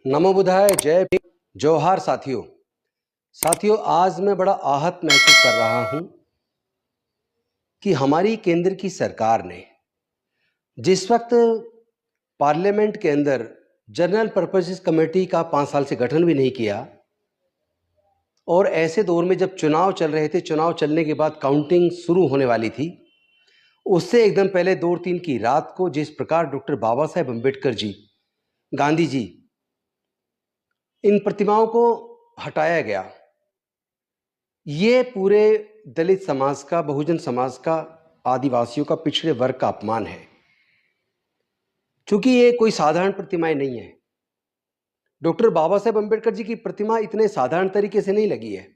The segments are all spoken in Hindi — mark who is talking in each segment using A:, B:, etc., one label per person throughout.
A: नमो बुधाय, जय भीम, जोहार साथियों। आज मैं बड़ा आहत महसूस कर रहा हूं कि हमारी केंद्र की सरकार ने जिस वक्त पार्लियामेंट के अंदर जनरल पर्पसेस कमेटी का 5 साल से गठन भी नहीं किया और ऐसे दौर में जब चुनाव चल रहे थे, चुनाव चलने के बाद काउंटिंग शुरू होने वाली थी, उससे एकदम पहले 2-3 की रात को जिस प्रकार डॉक्टर बाबा साहेब अम्बेडकर जी, गांधी जी, इन प्रतिमाओं को हटाया गया, ये पूरे दलित समाज का, बहुजन समाज का, आदिवासियों का, पिछड़े वर्ग का अपमान है। क्योंकि ये कोई साधारण प्रतिमाएं नहीं है। डॉक्टर बाबा साहेब अम्बेडकर जी की प्रतिमा इतने साधारण तरीके से नहीं लगी है।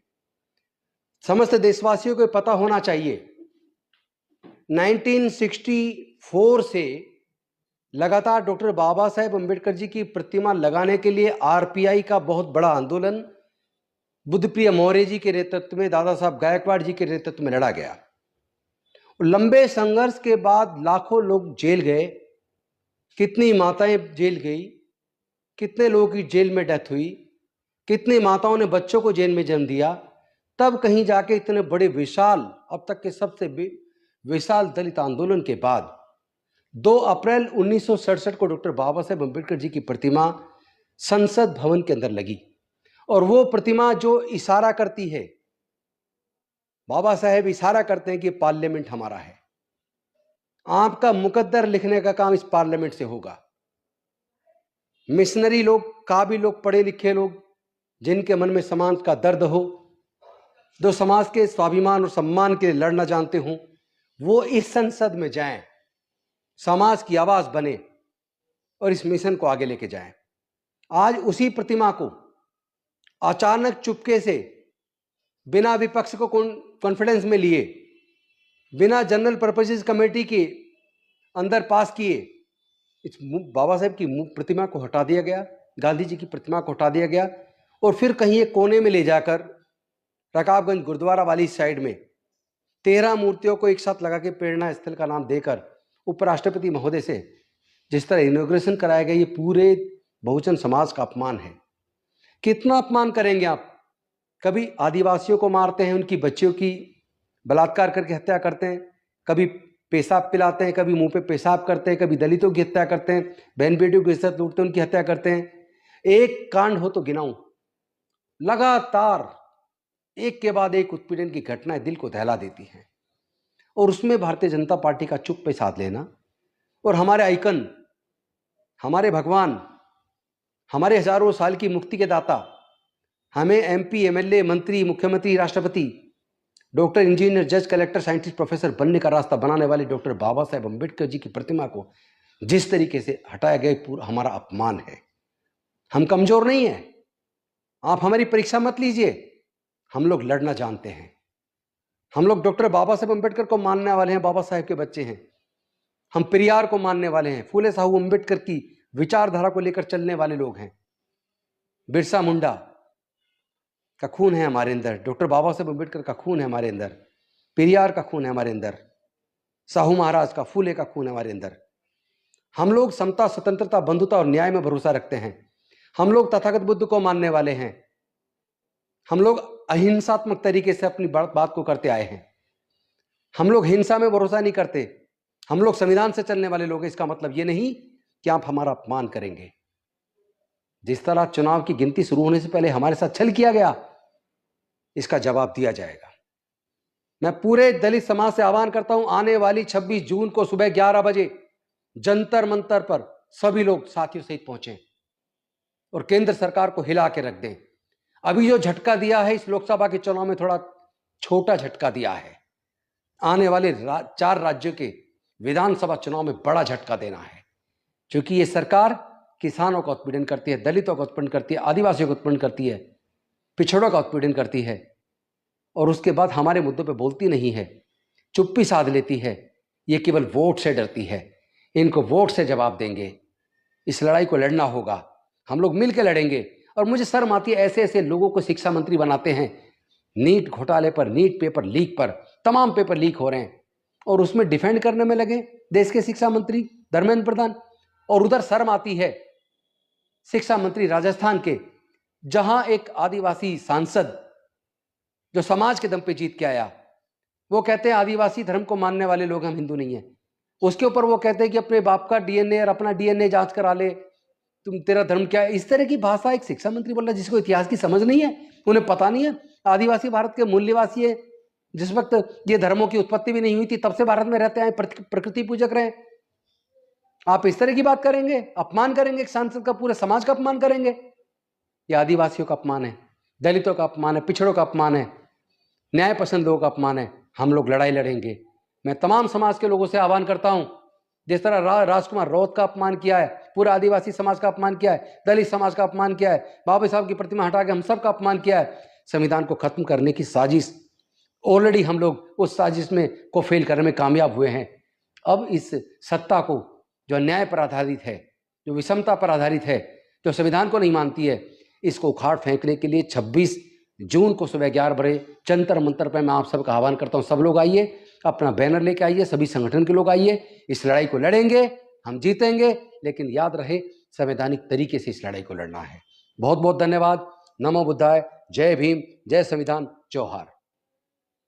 A: समस्त देशवासियों को पता होना चाहिए 1964 से लगातार डॉक्टर बाबा साहेब अम्बेडकर जी की प्रतिमा लगाने के लिए आरपीआई का बहुत बड़ा आंदोलन बुद्धप्रिय मौर्य जी के नेतृत्व में, दादा साहब गायकवाड़ जी के नेतृत्व में लड़ा गया। लंबे संघर्ष के बाद लाखों लोग जेल गए, कितनी माताएं जेल गई, कितने लोगों की जेल में डेथ हुई, कितनी माताओं ने बच्चों को जेल में जन्म दिया, तब कहीं जाके इतने बड़े विशाल, अब तक के सबसे विशाल दलित आंदोलन के बाद 2 अप्रैल 1967 को डॉक्टर बाबा साहेब अम्बेडकर जी की प्रतिमा संसद भवन के अंदर लगी। और वो प्रतिमा जो इशारा करती है, बाबा साहेब इशारा करते हैं कि पार्लियामेंट हमारा है, आपका मुकद्दर लिखने का काम इस पार्लियामेंट से होगा। मिशनरी लोग, काबिल लोग, पढ़े लिखे लोग, जिनके मन में समाज का दर्द हो, जो समाज के स्वाभिमान और सम्मान के लिए लड़ना जानते हों, वो इस संसद में जाएं, समाज की आवाज बने और इस मिशन को आगे लेके जाएं। आज उसी प्रतिमा को अचानक चुपके से, बिना विपक्ष को कॉन्फिडेंस में लिए, बिना जनरल पर्पसेस कमेटी के अंदर पास किए, इस बाबा साहेब की प्रतिमा को हटा दिया गया, गांधी जी की प्रतिमा को हटा दिया गया और फिर कहीं एक कोने में ले जाकर रकाबगंज गुरुद्वारा वाली साइड में 13 मूर्तियों को एक साथ लगा के प्रेरणा स्थल का नाम देकर उपराष्ट्रपति महोदय से जिस तरह इनॉग्रेशन कराया गया, ये पूरे बहुजन समाज का अपमान है। कितना अपमान करेंगे आप? कभी आदिवासियों को मारते हैं, उनकी बच्चियों की बलात्कार करके हत्या करते हैं, कभी पेशाब पिलाते हैं, कभी मुंह पे पेशाब करते हैं, कभी दलितों की हत्या करते हैं, बहन बेटियों की इज्जत लूटते हैं, उनकी हत्या करते हैं। एक कांड हो तो गिनाऊं, लगातार एक के बाद एक उत्पीड़न की घटनाएं दिल को दहला देती हैं। और उसमें भारतीय जनता पार्टी का चुप पे साथ लेना और हमारे आइकन, हमारे भगवान, हमारे हजारों साल की मुक्ति के दाता, हमें एमपी, एमएलए, मंत्री, मुख्यमंत्री, राष्ट्रपति, डॉक्टर, इंजीनियर, जज, कलेक्टर, साइंटिस्ट, प्रोफेसर बनने का रास्ता बनाने वाले डॉक्टर बाबा साहेब अम्बेडकर जी की प्रतिमा को जिस तरीके से हटाया गया, पूरा हमारा अपमान है। हम कमजोर नहीं है, आप हमारी परीक्षा मत लीजिए, हम लोग लड़ना जानते हैं। हम लोग डॉक्टर बाबा साहेब अम्बेडकर को मानने वाले हैं, बाबा साहेब के बच्चे हैं। हम पेरियार को मानने वाले हैं, फूले साहू अम्बेडकर की विचारधारा को लेकर चलने वाले लोग हैं। बिरसा मुंडा का खून है हमारे अंदर, डॉक्टर बाबा साहेब अम्बेडकर का खून है हमारे अंदर, पेरियार का खून है हमारे अंदर, साहू महाराज का, फूले का खून है हमारे अंदर। हम लोग समता, स्वतंत्रता, बंधुता और न्याय में भरोसा रखते हैं। हम लोग तथागत बुद्ध को मानने वाले हैं। हम लोग अहिंसात्मक तरीके से अपनी बात को करते आए हैं। हम लोग हिंसा में भरोसा नहीं करते। हम लोग संविधान से चलने वाले लोग हैं। इसका मतलब ये नहीं कि आप हमारा अपमान करेंगे। जिस तरह चुनाव की गिनती शुरू होने से पहले हमारे साथ छल किया गया, इसका जवाब दिया जाएगा। मैं पूरे दलित समाज से आह्वान करता हूं, आने वाली 26 जून को सुबह 11 बजे जंतर मंतर पर सभी लोग साथियों सहित पहुंचे और केंद्र सरकार को हिला के रख दें। अभी जो झटका दिया है इस लोकसभा के चुनाव में, थोड़ा छोटा झटका दिया है। आने वाले 4 राज्यों के विधानसभा चुनाव में बड़ा झटका देना है, क्योंकि ये सरकार किसानों का उत्पीड़न करती है, दलितों का उत्पीड़न करती है, आदिवासियों का उत्पीड़न करती है, पिछड़ों का उत्पीड़न करती है और उसके बाद हमारे मुद्दों पे बोलती नहीं है, चुप्पी साध लेती है। ये केवल वोट से डरती है। इनको वोट से जवाब देंगे। इस लड़ाई को लड़ना होगा, हम लोग मिलकर लड़ेंगे। और मुझे शर्म आती है, ऐसे ऐसे लोगों को शिक्षा मंत्री बनाते हैं। नीट घोटाले पर, नीट पेपर लीक पर, तमाम पेपर लीक हो रहे हैं और उसमें डिफेंड करने में लगे देश के शिक्षा मंत्री धर्मेंद्र प्रधान। और उधर शर्म आती है शिक्षा मंत्री राजस्थान के, जहां एक आदिवासी सांसद जो समाज के दम पे जीत के आया, वो कहते हैं आदिवासी धर्म को मानने वाले लोग हम हिंदू नहीं है। उसके ऊपर वो कहते हैं कि अपने बाप का डीएनए और अपना डीएनए जांच करा ले, तुम तेरा धर्म क्या है। इस तरह की भाषा एक शिक्षा मंत्री बोल रहा है, जिसको इतिहास की समझ नहीं है, उन्हें पता नहीं है। आदिवासी भारत के मूल्यवासी है, जिस वक्त ये धर्मों की उत्पत्ति भी नहीं हुई थी तब से भारत में रहते हैं, प्रकृति पूजक रहे। आप इस तरह की बात करेंगे, अपमान करेंगे एक सांसद का, पूरे समाज का अपमान करेंगे। ये आदिवासियों का अपमान है, दलितों का अपमान है, पिछड़ों का अपमान है, न्याय पसंद लोगों का अपमान है। हम लोग लड़ाई लड़ेंगे। मैं तमाम समाज के लोगों से आह्वान करता हूं, जिस तरह राजकुमार राउत का अपमान किया है, पूरा आदिवासी समाज का अपमान किया है, दलित समाज का अपमान किया है, बाबा साहब की प्रतिमा हटा के हम सब का अपमान किया है, संविधान को खत्म करने की साजिश, ऑलरेडी हम लोग उस साजिश में को फेल करने में कामयाब हुए हैं। अब इस सत्ता को, जो अन्याय पर आधारित है, जो विषमता पर आधारित है, जो संविधान को नहीं मानती है, इसको उखाड़ फेंकने के लिए 26 जून को सुबह 11 बजे जंतर मंतर पर मैं आप सबका आह्वान करता हूं। सब लोग आइए, अपना बैनर लेके आइए, सभी संगठन के लोग आइए, इस लड़ाई को लड़ेंगे, हम जीतेंगे। लेकिन याद रहे, संवैधानिक तरीके से इस लड़ाई को लड़ना है। बहुत बहुत धन्यवाद। नमो बुद्धाय। जय भीम, जय संविधान, जोहार।